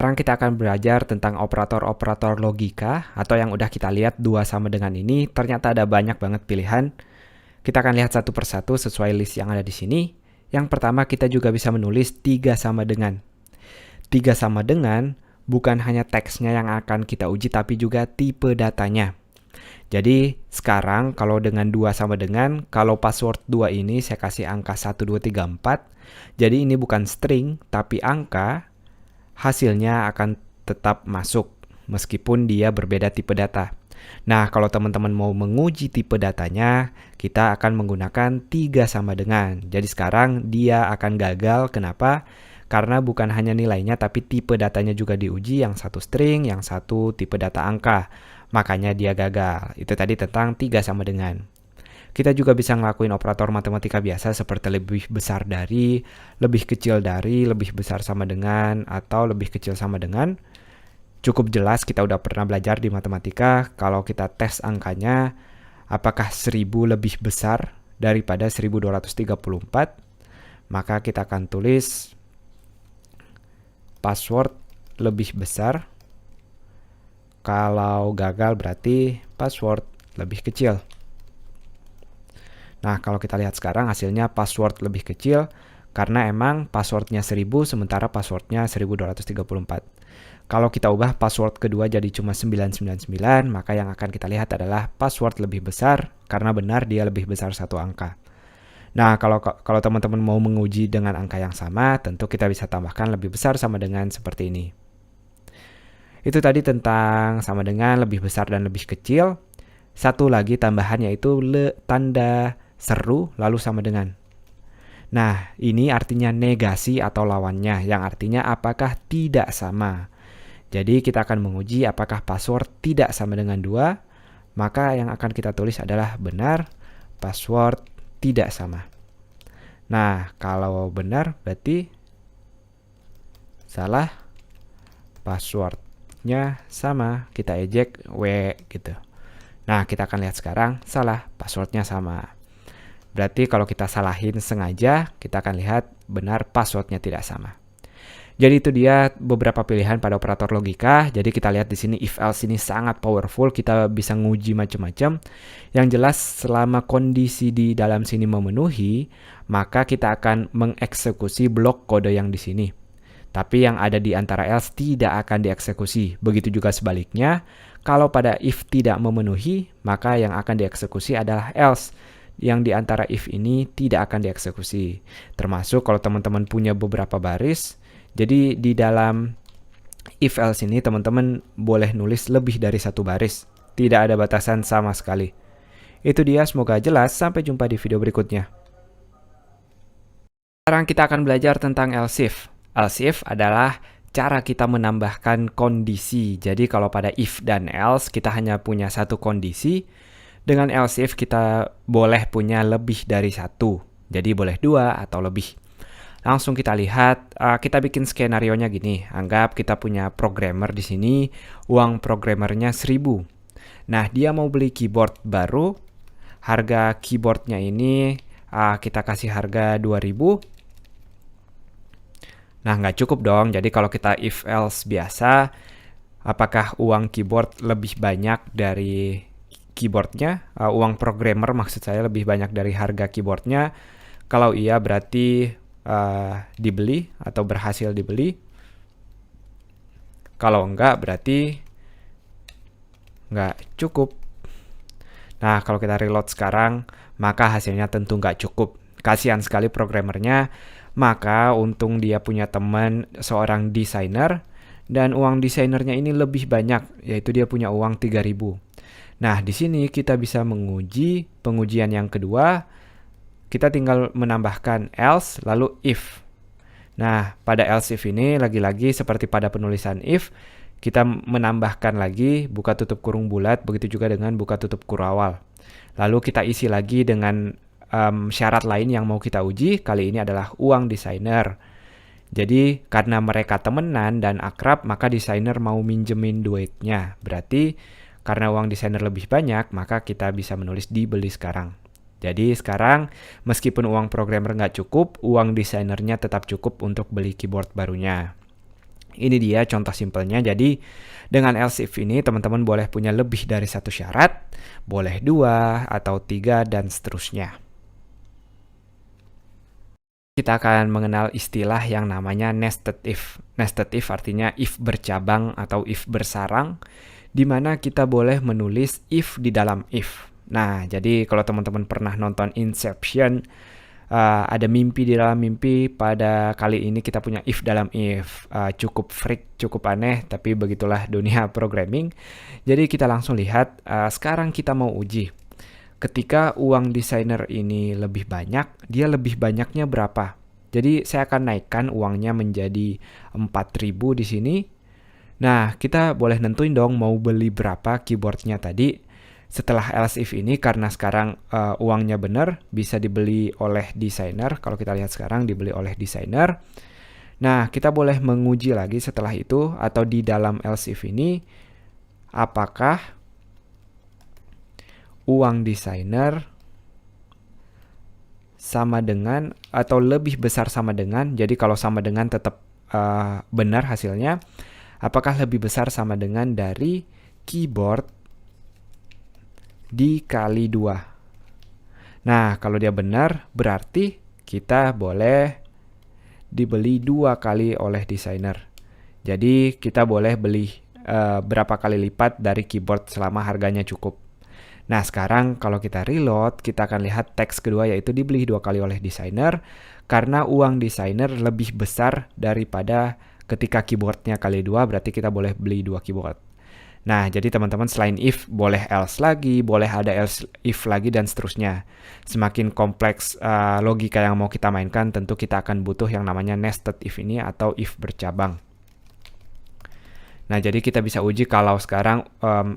Sekarang kita akan belajar tentang operator-operator logika atau yang udah kita lihat 2 sama dengan ini. Ternyata ada banyak banget pilihan. Kita akan lihat satu persatu sesuai list yang ada di sini. Yang pertama kita juga bisa menulis 3 sama dengan. 3 sama dengan bukan hanya teksnya yang akan kita uji tapi juga tipe datanya. Jadi sekarang kalau dengan 2 sama dengan, kalau password 2 ini saya kasih angka 1, 2, 3, 4. Jadi ini bukan string tapi angka. Hasilnya akan tetap masuk meskipun dia berbeda tipe data. Nah, kalau teman-teman mau menguji tipe datanya, kita akan menggunakan 3 sama dengan. Jadi sekarang dia akan gagal. Kenapa? Karena bukan hanya nilainya, tapi tipe datanya juga diuji, yang satu string, yang satu tipe data angka. Makanya dia gagal. Itu tadi tentang 3 sama dengan. Kita juga bisa ngelakuin operator matematika biasa seperti lebih besar dari, lebih kecil dari, lebih besar sama dengan, atau lebih kecil sama dengan. Cukup jelas kita udah pernah belajar di matematika, kalau kita tes angkanya, apakah 1000 lebih besar daripada 1234, maka kita akan tulis password lebih besar. Kalau gagal berarti password lebih kecil. Nah, kalau kita lihat sekarang hasilnya password lebih kecil karena emang passwordnya 1000 sementara passwordnya 1234. Kalau kita ubah password kedua jadi cuma 999, maka yang akan kita lihat adalah password lebih besar karena benar dia lebih besar satu angka. Nah, kalau teman-teman mau menguji dengan angka yang sama, tentu kita bisa tambahkan lebih besar sama dengan seperti ini. Itu tadi tentang sama dengan, lebih besar dan lebih kecil. Satu lagi tambahan yaitu tanda seru lalu sama dengan. Nah, ini artinya negasi atau lawannya, yang artinya apakah tidak sama. Jadi kita akan menguji apakah password tidak sama dengan 2, maka yang akan kita tulis adalah benar, password tidak sama. Nah, kalau benar berarti salah, passwordnya sama, kita ejek W gitu. Nah, kita akan lihat sekarang, salah, passwordnya sama. Berarti kalau kita salahin sengaja, kita akan lihat benar passwordnya tidak sama. Jadi itu dia beberapa pilihan pada operator logika. Jadi kita lihat di sini if else ini sangat powerful, kita bisa nguji macam-macam. Yang jelas selama kondisi di dalam sini memenuhi, maka kita akan mengeksekusi blok kode yang di sini. Tapi yang ada di antara else tidak akan dieksekusi. Begitu juga sebaliknya, kalau pada if tidak memenuhi, maka yang akan dieksekusi adalah else. Yang di antara if ini tidak akan dieksekusi. Termasuk kalau teman-teman punya beberapa baris, jadi di dalam if else ini teman-teman boleh nulis lebih dari satu baris. Tidak ada batasan sama sekali. Itu dia, semoga jelas. Sampai jumpa di video berikutnya. Sekarang kita akan belajar tentang else if. Else if adalah cara kita menambahkan kondisi. Jadi kalau pada if dan else kita hanya punya satu kondisi. Dengan else if kita boleh punya lebih dari satu. Jadi boleh 2 atau lebih. Langsung kita lihat, kita bikin skenario-nya gini. Anggap kita punya programmer di sini, uang programmernya 1000. Nah, dia mau beli keyboard baru. Harga keyboardnya ini kita kasih harga 2000. Nah, nggak cukup dong. Jadi kalau kita if else biasa, apakah uang keyboard lebih banyak dari keyboardnya, uang programmer maksud saya lebih banyak dari harga keyboardnya? Kalau iya berarti dibeli atau berhasil dibeli. Kalau enggak berarti enggak cukup. Nah, kalau kita reload sekarang, maka hasilnya tentu enggak cukup. Kasihan sekali programmernya. Maka untung dia punya teman seorang desainer, dan uang desainernya ini lebih banyak, yaitu dia punya uang 3000. Nah, di sini kita bisa menguji pengujian yang kedua. Kita tinggal menambahkan else lalu if. Nah, pada else if ini lagi-lagi seperti pada penulisan if, kita menambahkan lagi buka tutup kurung bulat, begitu juga dengan buka tutup kurung awal. Lalu kita isi lagi dengan syarat lain yang mau kita uji. Kali ini adalah uang desainer. Jadi karena mereka temenan dan akrab, maka desainer mau minjemin duitnya. Berarti karena uang desainer lebih banyak, maka kita bisa menulis dibeli sekarang. Jadi sekarang meskipun uang programmer nggak cukup, uang desainernya tetap cukup untuk beli keyboard barunya. Ini dia contoh simpelnya. Jadi dengan else if ini teman-teman boleh punya lebih dari satu syarat, boleh 2 atau 3 dan seterusnya. Kita akan mengenal istilah yang namanya nested if. Nested if artinya if bercabang atau if bersarang, di mana kita boleh menulis if di dalam if. Nah, jadi kalau teman-teman pernah nonton Inception, ada mimpi di dalam mimpi, pada kali ini kita punya if dalam if. Cukup freak, cukup aneh, tapi begitulah dunia programming. Jadi kita langsung lihat, sekarang kita mau uji. Ketika uang desainer ini lebih banyak, dia lebih banyaknya berapa? Jadi saya akan naikkan uangnya menjadi 4.000 di sini. Nah, kita boleh nentuin dong mau beli berapa keyboardnya tadi. Setelah else if ini, karena sekarang uangnya benar, bisa dibeli oleh desainer. Kalau kita lihat sekarang dibeli oleh desainer. Nah, kita boleh menguji lagi setelah itu, atau di dalam else if ini, apakah uang desainer sama dengan atau lebih besar sama dengan, jadi kalau sama dengan tetap benar hasilnya, apakah lebih besar sama dengan dari keyboard dikali 2. Nah, kalau dia benar, berarti kita boleh dibeli 2 kali oleh desainer. Jadi kita boleh beli berapa kali lipat dari keyboard selama harganya cukup. Nah, sekarang kalau kita reload, kita akan lihat teks kedua, yaitu dibeli 2 kali oleh desainer, karena uang desainer lebih besar daripada ketika keyboardnya kali 2, berarti kita boleh beli 2 keyboard. Nah, jadi teman-teman selain if, boleh else lagi, boleh ada else if lagi, dan seterusnya. Semakin kompleks logika yang mau kita mainkan, tentu kita akan butuh yang namanya nested if ini atau if bercabang. Nah, jadi kita bisa uji kalau sekarang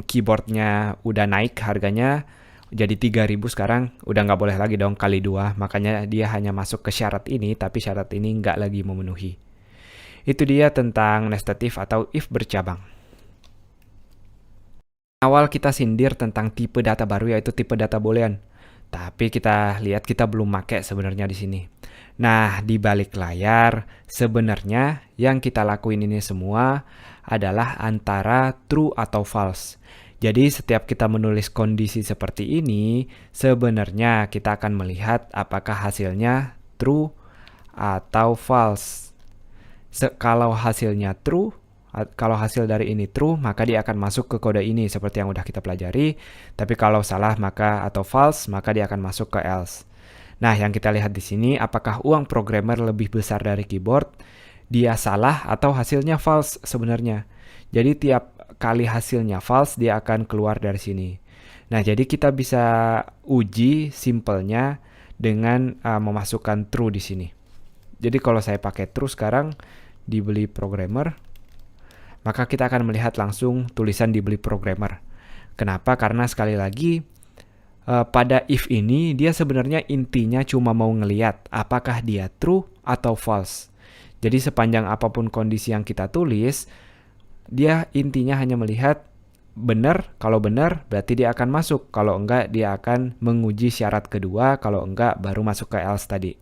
keyboardnya udah naik harganya jadi 3.000, sekarang udah nggak boleh lagi dong kali 2. Makanya dia hanya masuk ke syarat ini, tapi syarat ini nggak lagi memenuhi. Itu dia tentang nested if atau if bercabang. Awal kita sindir tentang tipe data baru, yaitu tipe data boolean. Tapi kita lihat kita belum pakai sebenarnya di sini. Nah, di balik layar sebenarnya yang kita lakuin ini semua adalah antara true atau false. Jadi setiap kita menulis kondisi seperti ini, sebenarnya kita akan melihat apakah hasilnya true atau false. Kalau hasilnya true, kalau hasil dari ini true, maka dia akan masuk ke kode ini seperti yang udah kita pelajari. Tapi kalau salah atau false, maka dia akan masuk ke else. Nah, yang kita lihat di sini, apakah uang programmer lebih besar dari keyboard? Dia salah atau hasilnya false sebenarnya. Jadi tiap kali hasilnya false, dia akan keluar dari sini. Nah, jadi kita bisa uji simpelnya dengan memasukkan true di sini. Jadi kalau saya pakai true sekarang, dibeli programmer, maka kita akan melihat langsung tulisan dibeli programmer. Kenapa? Karena sekali lagi, pada if ini dia sebenarnya intinya cuma mau ngeliat apakah dia true atau false. Jadi sepanjang apapun kondisi yang kita tulis, dia intinya hanya melihat benar. Kalau benar berarti dia akan masuk, kalau enggak dia akan menguji syarat kedua, kalau enggak baru masuk ke else tadi.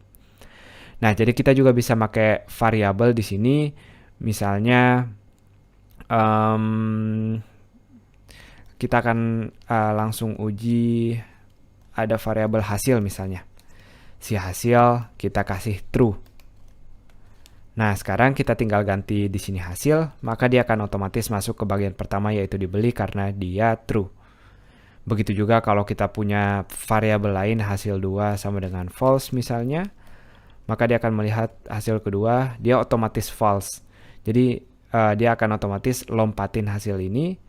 Nah, jadi kita juga bisa pakai variabel di sini. Misalnya kita akan langsung uji, ada variabel hasil misalnya. Si hasil kita kasih true. Nah, sekarang kita tinggal ganti di sini hasil, maka dia akan otomatis masuk ke bagian pertama, yaitu dibeli karena dia true. Begitu juga kalau kita punya variabel lain hasil 2 sama dengan false misalnya, maka dia akan melihat hasil kedua, dia otomatis false. Jadi dia akan otomatis lompatin hasil ini.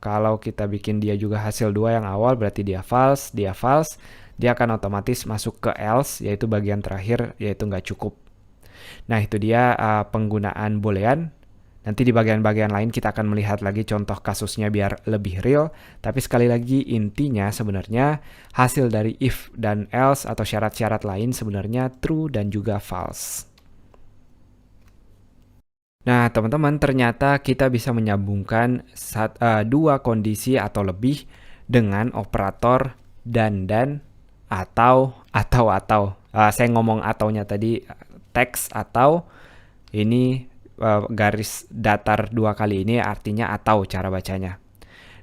Kalau kita bikin dia juga hasil 2 yang awal, berarti dia false, dia akan otomatis masuk ke else, yaitu bagian terakhir, yaitu nggak cukup. Nah, itu dia penggunaan boolean. Nanti di bagian-bagian lain kita akan melihat lagi contoh kasusnya biar lebih real. Tapi sekali lagi intinya sebenarnya hasil dari if dan else atau syarat-syarat lain sebenarnya true dan juga false. Nah, teman-teman, ternyata kita bisa menyambungkan 2 kondisi atau lebih dengan operator dan atau. Saya ngomong ataunya tadi teks atau, ini garis datar 2 kali ini artinya atau cara bacanya.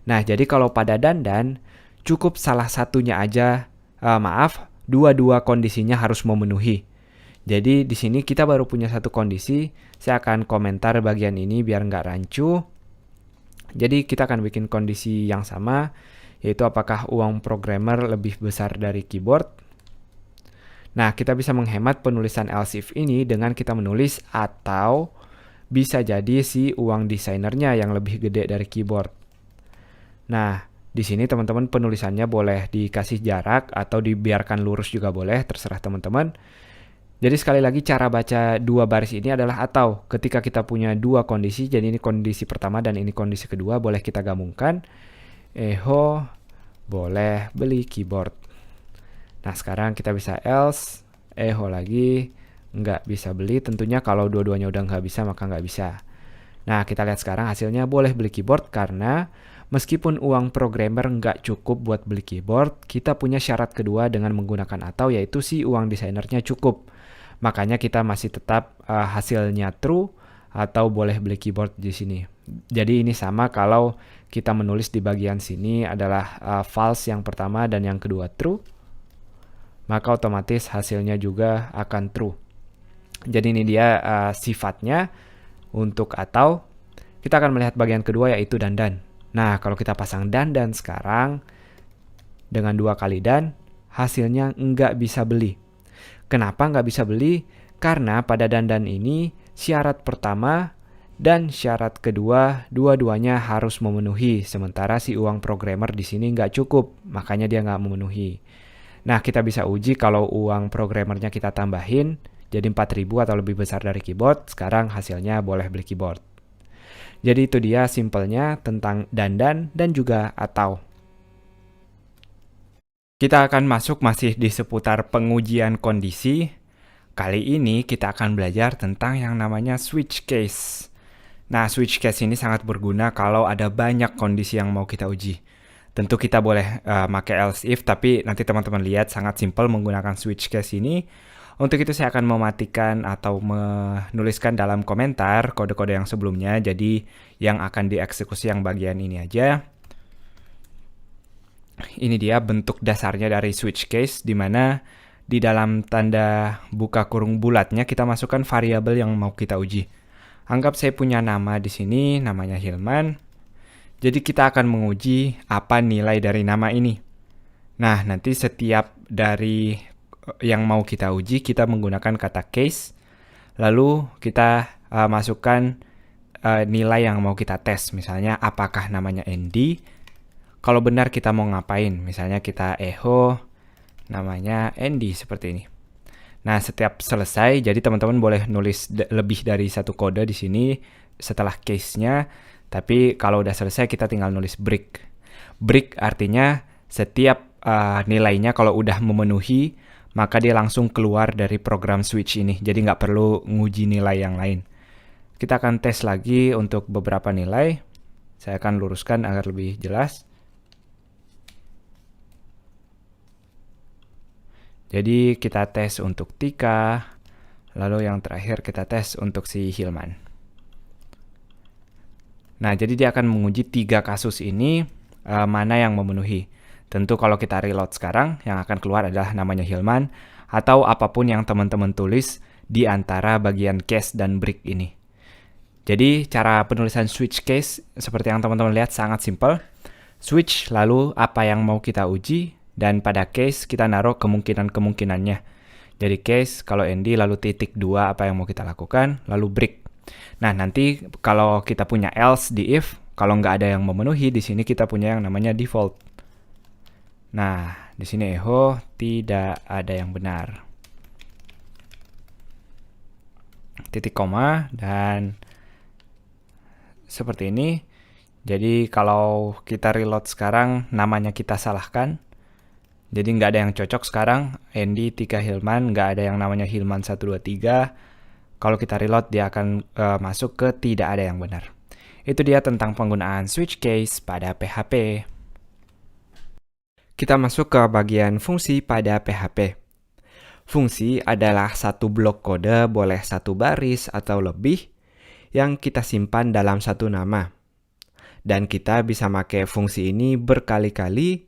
Nah, jadi kalau pada dandan, cukup salah satunya aja, dua-dua kondisinya harus memenuhi. Jadi di sini kita baru punya satu kondisi, saya akan komentar bagian ini biar nggak rancu. Jadi kita akan bikin kondisi yang sama, yaitu apakah uang programmer lebih besar dari keyboard. Nah, kita bisa menghemat penulisan else if ini dengan kita menulis atau bisa jadi si uang desainernya yang lebih gede dari keyboard. Nah, di sini teman-teman penulisannya boleh dikasih jarak atau dibiarkan lurus juga boleh, terserah teman-teman. Jadi sekali lagi cara baca dua baris ini adalah atau. Ketika kita punya dua kondisi, jadi ini kondisi pertama dan ini kondisi kedua, boleh kita gabungkan. Eho boleh beli keyboard. Nah, sekarang kita bisa else, eho lagi, nggak bisa beli. Tentunya kalau dua-duanya udah nggak bisa, maka nggak bisa. Nah, kita lihat sekarang hasilnya boleh beli keyboard karena meskipun uang programmer nggak cukup buat beli keyboard, kita punya syarat kedua dengan menggunakan atau, yaitu si uang desainernya cukup. Makanya kita masih tetap hasilnya true atau boleh beli keyboard di sini. Jadi ini sama kalau kita menulis di bagian sini adalah false yang pertama dan yang kedua true, maka otomatis hasilnya juga akan true. Jadi ini dia sifatnya untuk atau. Kita akan melihat bagian kedua yaitu dandan. Nah, kalau kita pasang dandan sekarang dengan 2 kali dan, hasilnya nggak bisa beli. Kenapa nggak bisa beli? Karena pada dandan ini syarat pertama dan syarat kedua dua-duanya harus memenuhi, sementara si uang programmer di sini nggak cukup, makanya dia nggak memenuhi. Nah, kita bisa uji kalau uang programmernya kita tambahin jadi 4.000 atau lebih besar dari keyboard, sekarang hasilnya boleh beli keyboard. Jadi itu dia simpelnya tentang dandan dan juga atau. Kita akan masuk masih di seputar pengujian kondisi. Kali ini kita akan belajar tentang yang namanya switch case. Nah, switch case ini sangat berguna kalau ada banyak kondisi yang mau kita uji. Tentu kita boleh pakai else if, tapi nanti teman-teman lihat sangat simpel menggunakan switch case ini. Untuk itu saya akan mematikan atau menuliskan dalam komentar kode-kode yang sebelumnya, jadi yang akan dieksekusi yang bagian ini aja. Ini dia bentuk dasarnya dari switch case, di mana di dalam tanda buka kurung bulatnya kita masukkan variabel yang mau kita uji. Anggap saya punya nama di sini, namanya Hilman. Jadi kita akan menguji apa nilai dari nama ini. Nah, nanti setiap dari yang mau kita uji, kita menggunakan kata case. Lalu kita masukkan nilai yang mau kita tes. Misalnya apakah namanya Andy. Kalau benar kita mau ngapain. Misalnya kita echo namanya Andy seperti ini. Nah, setiap selesai, jadi teman-teman boleh nulis lebih dari satu kode di sini setelah case-nya. Tapi kalau udah selesai kita tinggal nulis break. Break artinya setiap nilainya kalau udah memenuhi, maka dia langsung keluar dari program switch ini. Jadi nggak perlu nguji nilai yang lain. Kita akan tes lagi untuk beberapa nilai. Saya akan luruskan agar lebih jelas. Jadi kita tes untuk Tika. Lalu yang terakhir kita tes untuk si Hilman. Nah, jadi dia akan menguji 3 kasus ini mana yang memenuhi. Tentu kalau kita reload sekarang, yang akan keluar adalah namanya Hilman atau apapun yang teman-teman tulis di antara bagian case dan break ini. Jadi cara penulisan switch case seperti yang teman-teman lihat sangat simpel. Switch lalu apa yang mau kita uji, dan pada case kita naruh kemungkinan-kemungkinannya. Jadi case kalau Andy lalu titik 2 apa yang mau kita lakukan, lalu break. Nah, nanti kalau kita punya else di if, kalau nggak ada yang memenuhi, di sini kita punya yang namanya default. Nah, di sini echo tidak ada yang benar. Titik koma dan seperti ini. Jadi kalau kita reload sekarang, namanya kita salahkan. Jadi nggak ada yang cocok sekarang. Andy, Tika, Hilman, nggak ada yang namanya Hilman 123. Kalau kita reload, dia akan masuk ke tidak ada yang benar. Itu dia tentang penggunaan switch case pada PHP. Kita masuk ke bagian fungsi pada PHP. Fungsi adalah satu blok kode, boleh 1 baris atau lebih, yang kita simpan dalam satu nama. Dan kita bisa pakai fungsi ini berkali-kali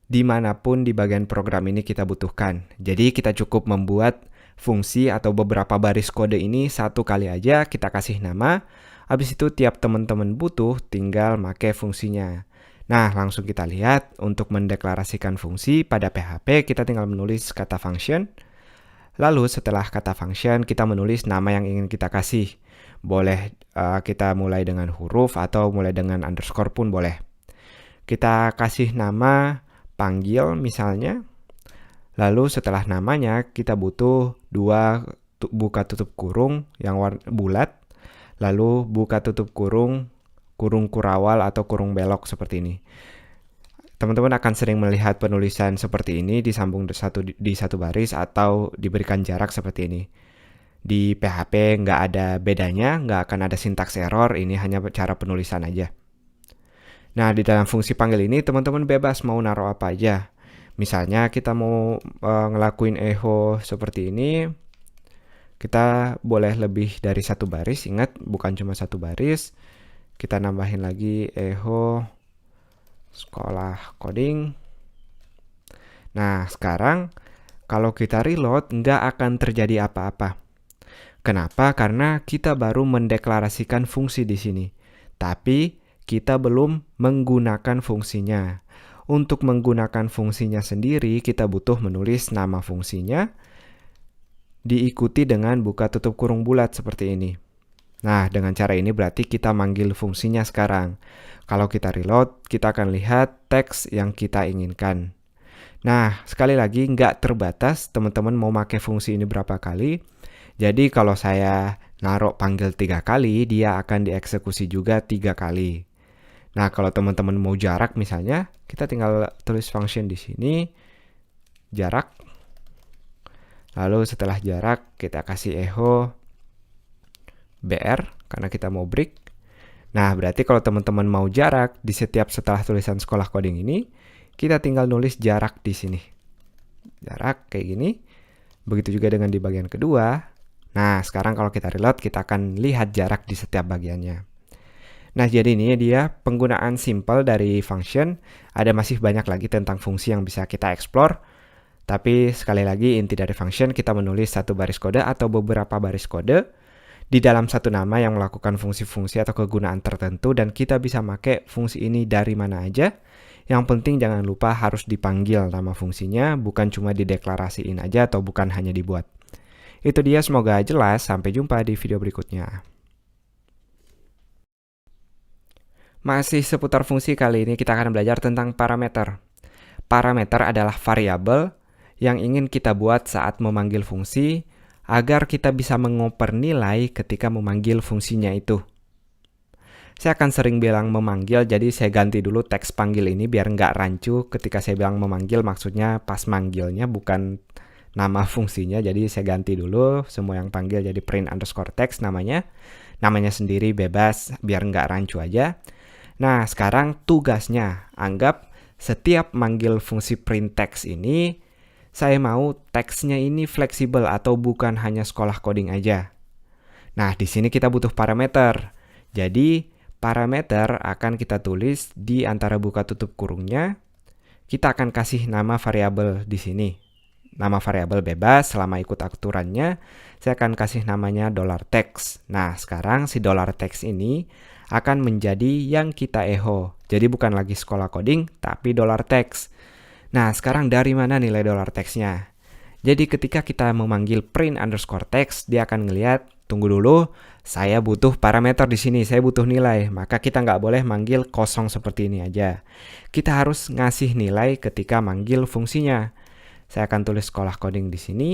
dimanapun di bagian program ini kita butuhkan. Jadi kita cukup membuat fungsi atau beberapa baris kode ini satu kali aja, kita kasih nama. Habis itu tiap teman-teman butuh tinggal pakai fungsinya. Nah, langsung kita lihat untuk mendeklarasikan fungsi pada PHP kita tinggal menulis kata function. Lalu setelah kata function kita menulis nama yang ingin kita kasih. Boleh kita mulai dengan huruf atau mulai dengan underscore pun boleh. Kita kasih nama panggil misalnya. Lalu setelah namanya kita butuh dua buka tutup kurung yang warna bulat. Lalu buka tutup kurung, kurung kurawal atau kurung belok seperti ini. Teman-teman akan sering melihat penulisan seperti ini disambung di satu baris atau diberikan jarak seperti ini. Di PHP nggak ada bedanya, nggak akan ada sintaks error, ini hanya cara penulisan aja. Nah, di dalam fungsi panggil ini teman-teman bebas mau naruh apa aja. Misalnya kita mau ngelakuin echo seperti ini, kita boleh lebih dari satu baris, ingat bukan cuma satu baris. Kita nambahin lagi echo sekolah coding. Nah, sekarang kalau kita reload nggak akan terjadi apa-apa. Kenapa? Karena kita baru mendeklarasikan fungsi di sini. Tapi kita belum menggunakan fungsinya. Untuk menggunakan fungsinya sendiri, kita butuh menulis nama fungsinya diikuti dengan buka tutup kurung bulat seperti ini. Nah, dengan cara ini berarti kita manggil fungsinya sekarang. Kalau kita reload, kita akan lihat teks yang kita inginkan. Nah, sekali lagi nggak terbatas teman-teman mau pakai fungsi ini berapa kali. Jadi kalau saya naruh panggil 3 kali, dia akan dieksekusi juga 3 kali. Nah, kalau teman-teman mau jarak misalnya, kita tinggal tulis function di sini, jarak. Lalu setelah jarak, kita kasih echo BR, karena kita mau break. Nah, berarti kalau teman-teman mau jarak, di setiap setelah tulisan sekolah coding ini, kita tinggal nulis jarak di sini. Jarak kayak gini. Begitu juga dengan di bagian kedua. Nah, sekarang kalau kita reload, kita akan lihat jarak di setiap bagiannya. Nah, jadi ini dia penggunaan simple dari function. Ada masih banyak lagi tentang fungsi yang bisa kita explore. Tapi sekali lagi, inti dari function kita menulis satu baris kode atau beberapa baris kode di dalam satu nama yang melakukan fungsi-fungsi atau kegunaan tertentu, dan kita bisa pakai fungsi ini dari mana aja. Yang penting jangan lupa harus dipanggil nama fungsinya, bukan cuma dideklarasiin aja atau bukan hanya dibuat. Itu dia, semoga jelas. Sampai jumpa di video berikutnya. Masih seputar fungsi, kali ini kita akan belajar tentang parameter. Parameter adalah variabel yang ingin kita buat saat memanggil fungsi agar kita bisa mengoper nilai ketika memanggil fungsinya itu. Saya akan sering bilang memanggil, jadi saya ganti dulu teks panggil ini biar nggak rancu ketika saya bilang memanggil, maksudnya pas manggilnya bukan nama fungsinya. Jadi saya ganti dulu semua yang panggil jadi print underscore text namanya sendiri bebas biar nggak rancu aja. Nah, sekarang tugasnya, anggap setiap manggil fungsi print text ini saya mau teksnya ini fleksibel atau bukan hanya sekolah coding aja. Nah, di sini kita butuh parameter. Jadi parameter akan kita tulis di antara buka tutup kurungnya. Kita akan kasih nama variabel di sini. Nama variabel bebas selama ikut aturannya. Saya akan kasih namanya $text. Nah, sekarang si $text ini akan menjadi yang kita echo. Jadi bukan lagi sekolah coding, tapi $text. Nah, sekarang dari mana nilai $textnya? Jadi ketika kita memanggil print underscore text, dia akan ngelihat, tunggu dulu, saya butuh parameter di sini, saya butuh nilai. Maka kita nggak boleh manggil kosong seperti ini aja. Kita harus ngasih nilai ketika manggil fungsinya. Saya akan tulis sekolah coding di sini.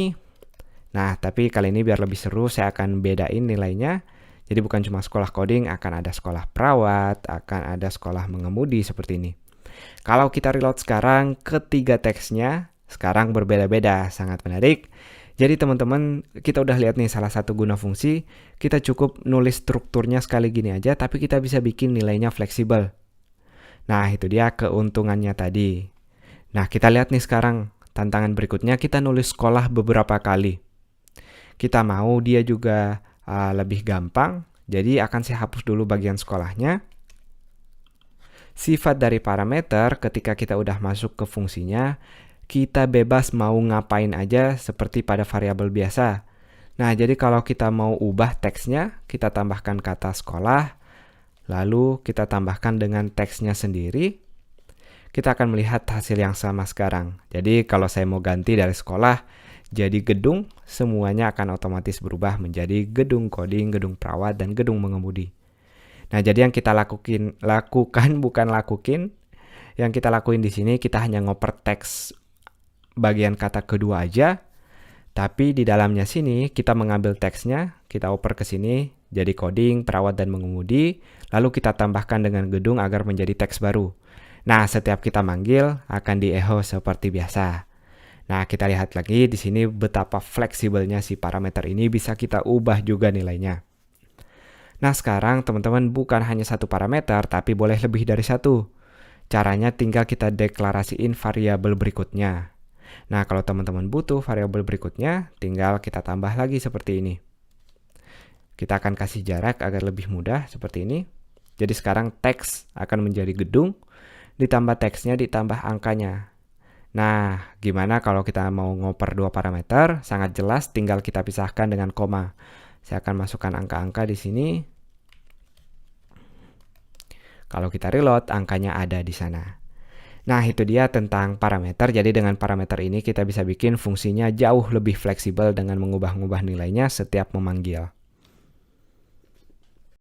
Nah, tapi kali ini biar lebih seru, saya akan bedain nilainya. Jadi bukan cuma sekolah coding, akan ada sekolah perawat, akan ada sekolah mengemudi seperti ini. Kalau kita reload sekarang, ketiga teksnya sekarang berbeda-beda, sangat menarik. Jadi teman-teman, kita udah lihat nih salah satu guna fungsi. Kita cukup nulis strukturnya sekali gini aja, tapi kita bisa bikin nilainya fleksibel. Nah, itu dia keuntungannya tadi. Nah, kita lihat nih sekarang. Tantangan berikutnya, kita nulis sekolah beberapa kali. Kita mau dia juga lebih gampang. Jadi akan saya hapus dulu bagian sekolahnya. Sifat dari parameter ketika kita udah masuk ke fungsinya, kita bebas mau ngapain aja seperti pada variabel biasa. Nah, jadi kalau kita mau ubah teksnya, kita tambahkan kata sekolah, lalu kita tambahkan dengan teksnya sendiri. Kita akan melihat hasil yang sama sekarang. Jadi kalau saya mau ganti dari sekolah jadi gedung, semuanya akan otomatis berubah menjadi gedung coding, gedung perawat, dan gedung mengemudi. Nah, jadi yang kita lakukan yang kita lakuin di sini kita hanya ngoper teks bagian kata kedua aja. Tapi di dalamnya sini kita mengambil teksnya, kita oper ke sini jadi coding, perawat, dan mengemudi, lalu kita tambahkan dengan gedung agar menjadi teks baru. Nah, setiap kita manggil akan di-echo seperti biasa. Nah, kita lihat lagi di sini betapa fleksibelnya si parameter ini, bisa kita ubah juga nilainya. Nah, sekarang teman-teman bukan hanya satu parameter, tapi boleh lebih dari satu. Caranya tinggal kita deklarasiin variabel berikutnya. Nah, kalau teman-teman butuh variabel berikutnya, tinggal kita tambah lagi seperti ini. Kita akan kasih jarak agar lebih mudah seperti ini. Jadi sekarang teks akan menjadi gedung, ditambah teksnya ditambah angkanya. Nah, gimana kalau kita mau ngoper dua parameter? Sangat jelas, tinggal kita pisahkan dengan koma. Saya akan masukkan angka-angka di sini. Kalau kita reload, angkanya ada di sana. Nah, itu dia tentang parameter. Jadi dengan parameter ini kita bisa bikin fungsinya jauh lebih fleksibel dengan mengubah-ubah nilainya setiap memanggil.